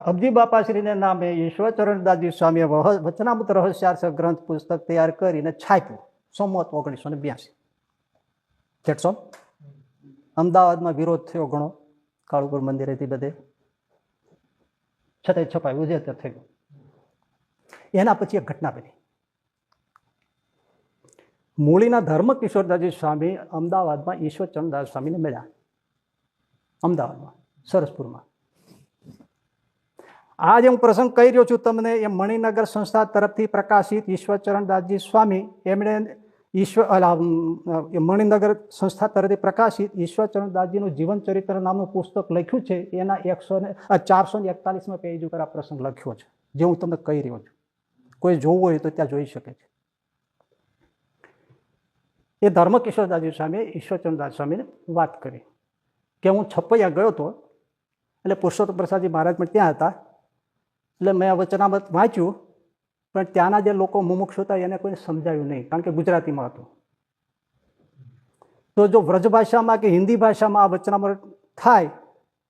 અબજી બાપાશ્રીને નામે ઈશ્વરચરણદાસજી સ્વામીએ વચનામૃત રહસ્યાર્થ ગ્રંથ પુસ્તક તૈયાર કરીને છાપ્યું 1982. That's all. અમદાવાદમાં વિરોધ થયો ઘણો, કાળુપુર મંદિરેથી બધે, છતાંય છપાયું જે તે થયું. એના પછી એક ઘટના બની. મૂળીના ધર્મકિશોરદાસજી સ્વામી અમદાવાદમાં ઈશ્વરચરણદાસ સ્વામીને મળ્યા, અમદાવાદમાં સરસપુરમાં. આજે હું પ્રસંગ કહી રહ્યો છું તમને, એ મણિનગર સંસ્થા તરફથી પ્રકાશિત ઈશ્વરચરણદાસજી સ્વામી એમણે મણિનગર સંસ્થા તરફથી પ્રકાશિત ઈશ્વરચરણદાસજીનું જીવન ચરિત્ર નામનું પુસ્તક લખ્યું છે. એના 441 પેજ ઉપર આ પ્રસંગ લખ્યો છે, જે હું તમને કહી રહ્યો છું. કોઈ જોવું હોય તો ત્યાં જોઈ શકે છે. એ ધર્મકિશોરદાસજી સ્વામીએ ઈશ્વરચરણદાસ સ્વામીને વાત કરી કે હું છપૈયા ગયો હતો, એટલે પુરુષોત્તમ પ્રસાદજી મહારાજ પણ ત્યાં હતા. એટલે મેં વચનામૃત વાંચ્યું, પણ ત્યાંના જે લોકો મુમુક્ષુ હતા એને કોઈને સમજાયું નહીં, કારણ કે ગુજરાતીમાં હતું. તો જો વ્રજ ભાષામાં કે હિન્દી ભાષામાં આ વચનામૃત થાય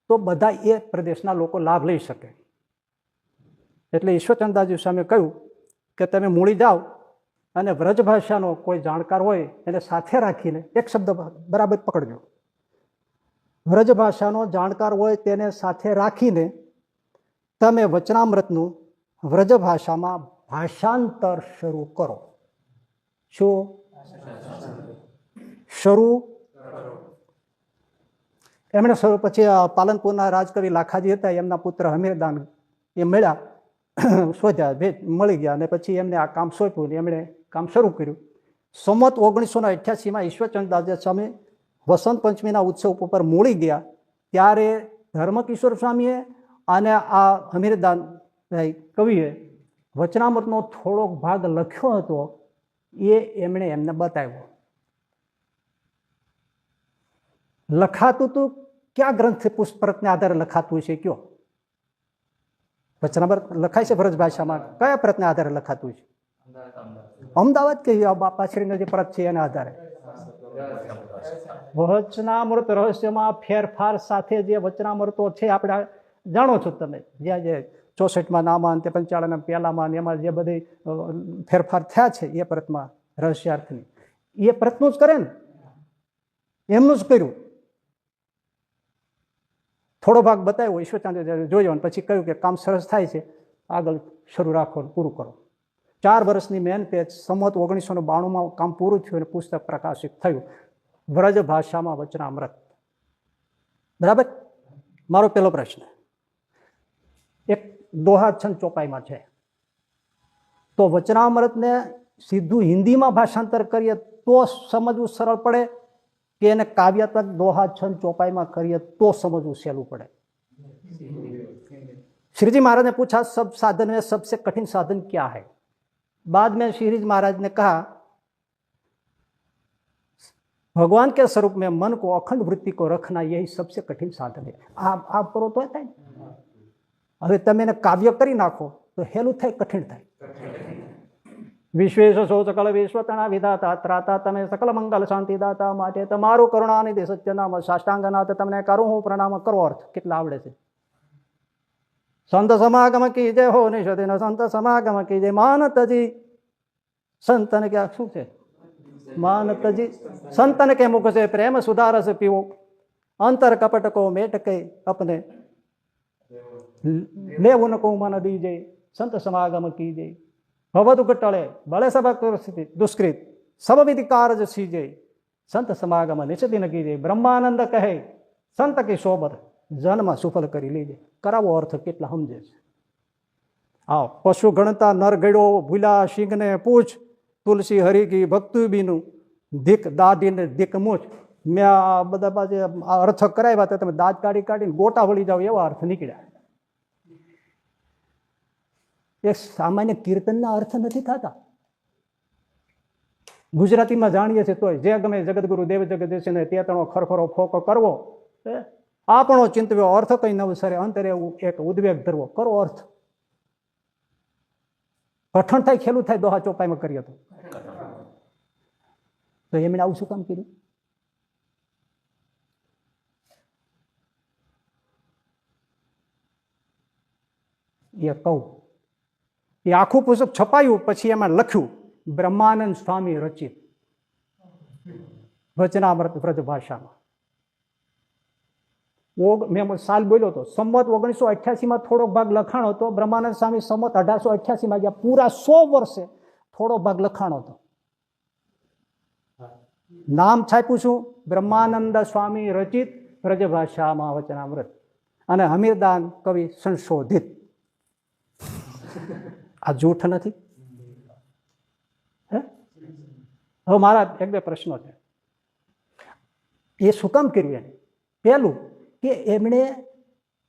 તો બધા એ પ્રદેશના લોકો લાભ લઈ શકે. એટલે ઈશ્વરચરણદાસજી સ્વામીએ કહ્યું કે તમે મૂળી જાઓ અને વ્રજ ભાષાનો કોઈ જાણકાર હોય એને સાથે રાખીને, એક શબ્દ બરાબર પકડજો, વ્રજ ભાષાનો જાણકાર હોય તેને સાથે રાખીને તમે વચનામૃતનું વ્રજ ભાષામાં ભાષાંતર શરૂ કરો. શું શરૂ? એમણે પછી પાલનપુરના રાજકવિ લાખાજી હતા, એમના પુત્ર હમીરદાન એ મળ્યા, શોધ્યા, મળી ગયા, અને પછી એમને આ કામ સોંપ્યું ને એમણે કામ શરૂ કર્યું. સંમત 1988માં ઈશ્વરચરણદાસજી સ્વામી વસંત પંચમીના ઉત્સવ ઉપર મૂળી ગયા, ત્યારે ધર્મકિશોર સ્વામીએ અને આ હમીરદાન કવિએ વચનામૃતનો થોડોક ભાગ લખ્યો હતો, એ એમણે એમને બતાવ્યો. લખાતું તું ક્યાં ગ્રંથ પુસ્તકને આધારે લખાતું છે? કયો વચનામૃત લખાય છે વ્રજ ભાષામાં? કયા પ્રતને આધારે લખાતું છે? અમદાવાદ કે બાપાશ્રીનો જે પ્રત છે એના આધારે. વચનામૃત રહસ્યમાં ફેરફાર સાથે જે વચનામૃતો છે, આપણે જાણો છો તમે, જ્યાં જે 64માં નામાં, 55ના પહેલામાં, એમાં જે બધી ફેરફાર થયા છે એ પ્રતમાં રહસ્યાર્થની, એ પ્રતનું જ કરે ને, એમનું જ કર્યું. થોડો ભાગ બતાવ્યો, ઈશ્વરચંદ્ર જોયો, અને પછી કહ્યું કે કામ સરસ થાય છે, આગળ શરૂ રાખો, પૂરું કરો. 4 વર્ષની મહેનતે સંમત 1992માં કામ પૂરું થયું અને પુસ્તક પ્રકાશિત થયું, વ્રજ ભાષામાં વચનામૃત. બરાબર. મારો પહેલો પ્રશ્ન, એક દોહા છંદ ચોપાઈમાં છે, તો વચનામૃતને સીધું હિન્દીમાં ભાષાંતર કરીએ તો સમજવું સરળ પડે, કે એને કાવ્યાત્મક દોહા છંદ ચોપાઈમાં કરીએ તો સમજવું સહેલું પડે? श्री जी महाराज ने पूछा सब साधन में सबसे कठिन साधन क्या है? बाद में श्री जी महाराज ने कहा भगवान के स्वरूप में मन को अखंड वृत्ति को रखना यही सबसे कठिन साधन है. आप करो तो થાય. હવે તમે એને કાવ્ય કરી નાખો તો હેલું થાય, કઠિન થાય. વિશ્વેશ શોચ કળ વિશ્વતણા વિધાતા ત્રાતા તમે સકલ મંગલ શાંતિ દાતા, માટે તમારું કરુણાનિધિ સત્ય નામ સાષ્ટાંગનાથ તમને કરું હું પ્રણામ. કરો અર્થ કેટલા આવડે છે? संत समागम कीजे हो निषदि न संत समागम कीजे मानतजी. संतन क्या શું છે? मानतजी. संतन के मुख से प्रेम सुधारस पीओ, अंतर कपट को मेट के अपने ले उनको मन दीजे. संत समागम कीजे भव दुख टळे बड़े सब दुष्कृत सब विधि कार्य सीजे. संत समागम निषदि न कीजे ब्रह्मानंद कहे संत की सोबत जन्म सुफल કરી લીજે. કરાવો અર્થ કેટલા સમજે છે? આવો પશુ ગણતા નર ગળ્યો ભૂલા સિંહને પૂછ, તુલસી હરી કી ભક્તિ બીનું ધીક દાદી ને ધીક મૂછ. મેં આ બધા બાજુ અર્થ કરાવ્યા તો તમે દાંત કાઢી કાઢીને ગોટા વળી જાઓ એવા અર્થ નીકળ્યા. એ સામાન્ય કીર્તનના અર્થ નથી થતા. ગુજરાતીમાં જાણીએ છીએ તોય જે ગમે જગદગુરુ દેવ જગદીશને તે તણો ખરખરો ફોકો કરવો, આપણો ચિંતવ્યો અર્થ કઈ નવસરે અંતરે એક ઉદ્વેગ ધરવો. કરો અર્થ. કઠણ થાય, ખેલું થાય, દોહા ચોપાઈમાં કરીએ તો એમણે આવું શું કામ કર્યું? એ કહું. એ આખું પુસ્તક છપાયું, પછી એમાં લખ્યું બ્રહ્માનંદ સ્વામી રચિત વચનામૃત વ્રજ ભાષામાં. મેં સાલ બોલ્યો હતો, સંમત 1988 થોડોક ભાગ લખાણો હતો. બ્રહ્માનંદ સ્વામી સંમત 1888 ગયા. પૂરા 100 વર્ષે થોડો ભાગ લખાણો હતો. નામ છાપ્યું છું બ્રહ્માનંદ સ્વામી રચિત વ્રજભાષામાં વચનામૃત, અને હમીરદાન કવિ સંશોધિત. આ જૂઠ નથી. હવે મારા એક બે પ્રશ્નો છે. એ શું કામ કર્યું એને? પહેલું કે એમણે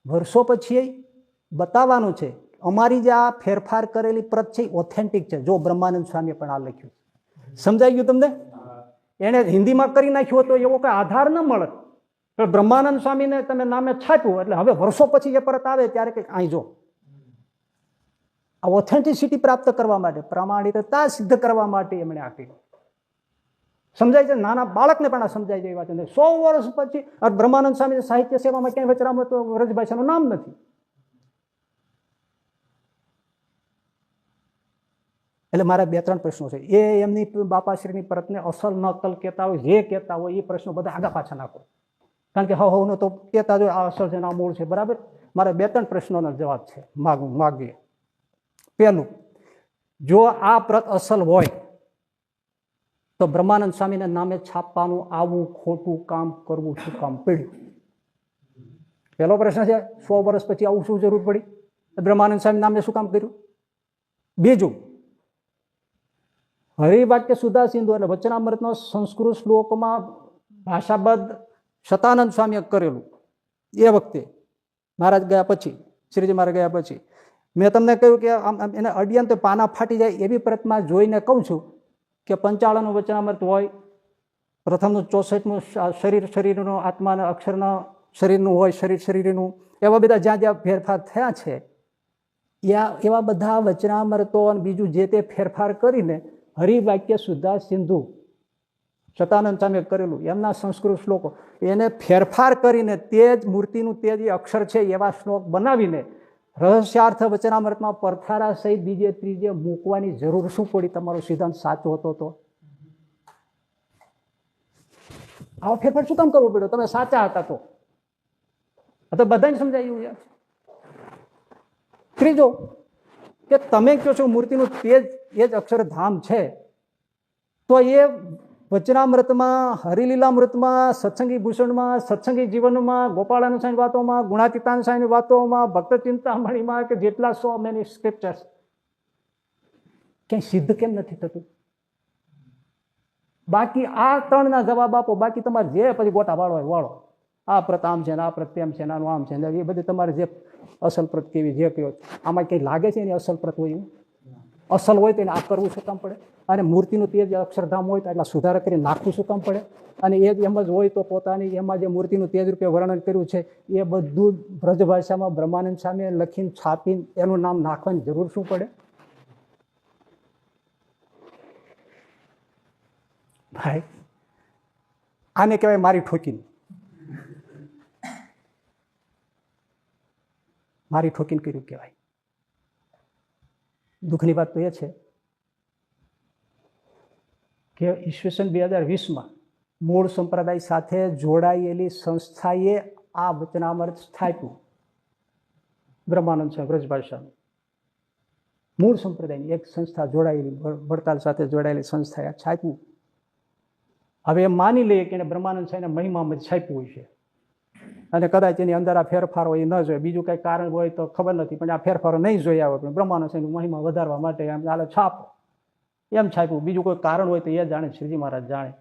વર્ષો પછી બતાવવાનું છે અમારી જે આ ફેરફાર કરેલી પ્રત છે ઓથેન્ટિક છે. જો બ્રહ્માનંદ સ્વામીએ પણ આ લખ્યું, સમજાઈ ગયું તમને? એને હિન્દીમાં કરી નાખ્યું તો એવો કઈ આધાર ન મળે. બ્રહ્માનંદ સ્વામીને તમે નામે છાપ્યું એટલે હવે વર્ષો પછી એ પરત આવે ત્યારે કંઈક અહીં જો આ ઓથેન્ટિસિટી પ્રાપ્ત કરવા માટે, પ્રામાણિકતા સિદ્ધ કરવા માટે એમણે આપી. સમજાય છે? નાના બાળકને પણ આ સમજાય જાય વાત. 100 વર્ષ પછી બ્રહ્માનંદ સ્વામી સાહિત્ય સેવામાં ક્યાંય વચરામૃત વ્રજભાષાનું નામ નથી. એટલે મારા 2-3 પ્રશ્નો છે. એ એમની બાપાશ્રીની પરતને અસલ નકલ કહેતા હોય, જે કહેતા હોય એ પ્રશ્નો બધા આગા પાછા નાખો, કારણ કે હવનો તો કહેતા જ હોય આ અસલ છે આ મૂળ છે. બરાબર? મારા 2-3 પ્રશ્નોનો જવાબ છે માગીએ. પહેલું, જો આ પ્રત અસલ હોય તો બ્રહ્માનંદ સ્વામીના નામે છાપવાનું આવું ખોટું કામ કરવું શું કામ પડ્યું? પહેલો પ્રશ્ન છે. 100 વર્ષ પછી આવું શું જરૂર પડી? બ્રહ્માનંદ સ્વામી નામે શું કામ કર્યું? બીજું, હરિવાક્ય સુધા સિંધુ એટલે વચનામૃતનો સંસ્કૃત શ્લોકમાં ભાષાબદ્ધ શતાનંદ સ્વામીએ કરેલું. એ વખતે મહારાજ ગયા પછી, શ્રીજી મહારાજ ગયા પછી મેં તમને કહ્યું કે એને અડિયન તો પાના ફાટી જાય એવી પ્રતમાં જોઈને કહું છું કે 55નું વચનામૃત હોય, પ્રથમનું 64મું શરીરનું આત્માના અક્ષરના શરીરનું હોય, શરીરનું, એવા બધા જ્યાં જ્યાં ફેરફાર થયા છે એવા બધા વચનામૃતો અને બીજું જે તે ફેરફાર કરીને હરિવાક્ય સુધા સિંધુ શતાનંદ સ્વામીએ કરેલું એમના સંસ્કૃત શ્લોકો એને ફેરફાર કરીને તે જ મૂર્તિનું તે જે અક્ષર છે એવા શ્લોક બનાવીને રહસ્યાર્થ વચનામૃતમાં પરથારા સહિત બીજે ત્રીજે મૂકવાની જરૂર શું પડી? તમારો સિદ્ધાંત સાચો હતો તો આવો ફેરફાર શું કામ કરવો પડ્યો? તમે સાચા હતા તો બધાને સમજાયું છે. ત્રીજો કે તમે કહો છો મૂર્તિનું તે જ અક્ષરધામ છે, તો એ વચનામૃતમાં, હરિલીલામૃતમાં, સત્સંગી ભૂષણમાં, સત્સંગી જીવનમાં, ગોપાળાનંદ સ્વામી વાતોમાં, ગુણાતીતાનંદ સ્વામી વાતોમાં, ભક્ત ચિંતામણીમાં કે જેટલા 100 મેની સ્ક્રિપ્ચર્સ ક્યાંય સિદ્ધ કેમ નથી થતું? બાકી આ 3ના જવાબ આપો, બાકી તમારે જે પછી ગોટા વાળો હોય વાળો. આ પ્રત આમ છે ને આ પ્રત તેમ છે ને આનું આમ છે ને એ બધી તમારે જે અસલ પ્રત કેવી જે કહ્યો આમાં કંઈ લાગે છે એની અસલ પ્રત હોય? અસલ હોય તો એને આ કરવું શું કામ પડે? અને મૂર્તિનું તે જ અક્ષરધામ હોય તો એટલા સુધારા કરી નાખવું શું કામ પડે? અને એ જ એમ જ હોય તો પોતાની એમાં જે મૂર્તિનું તેજ રૂપે વર્ણન કર્યું છે એ બધું બ્રજભાષામાં બ્રહ્માનંદ સ્વામીએ લખીને છાપીને એનું નામ નાખવાની જરૂર શું પડે? ભાઈ આને કહેવાય મારી ઠોકીને. મારી ઠોકીને કર્યું કહેવાય. દુઃખની વાત તો એ છે કે ઈસવીસન 2020માં મૂળ સંપ્રદાય સાથે જોડાયેલી સંસ્થાએ આ વચનામૃત સ્થાપ્યું. બ્રહ્માનંદ સ્વામી વ્રજભાષાનું મૂળ સંપ્રદાયની એક સંસ્થા જોડાયેલી, વડતાલ સાથે જોડાયેલી સંસ્થાએ છાપ્યું. હવે એમ માની લઈએ કે એને બ્રહ્માનંદ સ્વામીના મહિમામાં છાપ્યું હોય છે અને કદાચ એની અંદર આ ફેરફાર હોય એ ન જોઈએ, બીજું કંઈ કારણ હોય તો ખબર નથી, પણ આ ફેરફારો નહીં જોયા હોય, પણ બ્રહ્માનંદ સ્વામીની મહિમા વધારવા માટે એમ ચાલે છાપો એમ છાપ્યું. બીજું કોઈ કારણ હોય તો એ જાણે, શ્રીજી મહારાજ જાણે.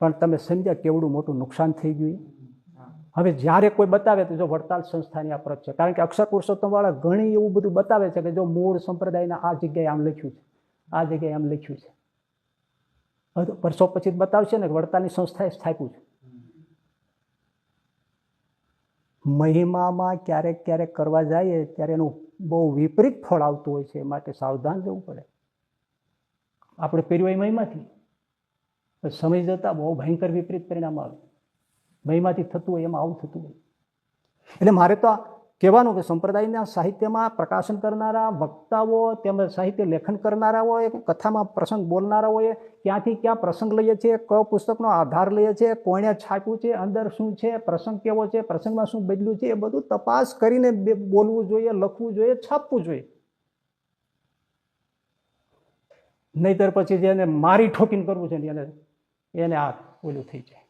પણ તમે સમજ્યા કેવડું મોટું નુકસાન થઈ ગયું? હવે જ્યારે કોઈ બતાવે તો જો વડતાલ સંસ્થાની આ પ્રત છે, કારણ કે અક્ષર પુરુષોત્તમ વાળા ઘણી એવું બધું બતાવે છે કે જો મૂળ સંપ્રદાયના આ જગ્યાએ આમ લખ્યું છે, આ જગ્યાએ આમ લખ્યું છે. વર્ષો પછી બતાવશે ને વડતાલની સંસ્થાએ સ્થાપ્યું છે. મહિમામાં ક્યારેક ક્યારેક કરવા જઈએ ત્યારે એનું બહુ વિપરીત ફળ આવતું હોય છે, માટે સાવધાન રહેવું પડે. આપણે પહેર્યું એ મહિમાથી સમય જતા બહુ ભયંકર વિપરીત પરિણામ આવે. મહિમાથી થતું હોય એમાં આવું થતું હોય. એટલે મારે તો કહેવાનું કે સંપ્રદાયના સાહિત્યમાં પ્રકાશન કરનારા વક્તાઓ તેમજ સાહિત્ય લેખન કરનારાઓએ કથામાં પ્રસંગ બોલનારાઓએ ક્યાંથી ક્યાં પ્રસંગ લઈએ છીએ, કયો પુસ્તકનો આધાર લઈએ છીએ, કોણે છાપ્યું છે, અંદર શું છે, પ્રસંગ કેવો છે, પ્રસંગમાં શું બદલ્યું છે, એ બધું તપાસ કરીને બોલવું જોઈએ, લખવું જોઈએ, છાપવું જોઈએ. નહીતર પછી જેને મારી ઠોકીને કરવું છે એને આ ઓલું થઈ જાય.